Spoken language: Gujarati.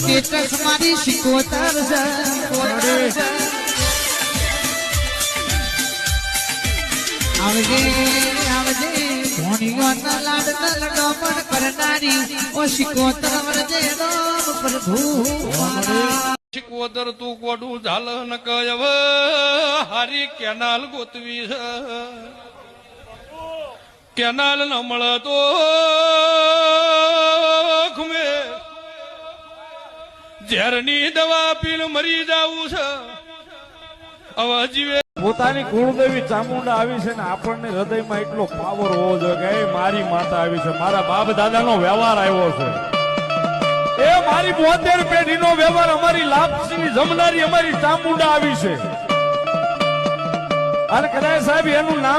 સ્ટેટસ મારી શિકોતર છે આવજે આવજે ધોણીઓના લાડના લડોમણ કરનારી ઓ શિકોતર વરજે રામ પ્રભુ મારા શિકોતર તું કોડું ઝાલ ન કયવ હારી કેનાલ ગોતવી છે કેનાલ ન મળે તો ખુમે ઝેરની દવા પીને મરી જાવું છે હવે જીવે પોતાની કુળદેવી ચામુંડા આવી છે ને આપણને હૃદયમાં એટલો પાવર હોવો જોઈએ કે એ મારી માતા આવી છે, મારા બાપ દાદાનો વ્યવહાર આવ્યો છે, એ મારી 72 પેઢીનો વ્યવહાર, અમારી લાપસીની જમનારી અમારી ચામુંડા આવી છે. અને કદાચ સાહેબ એનું નામ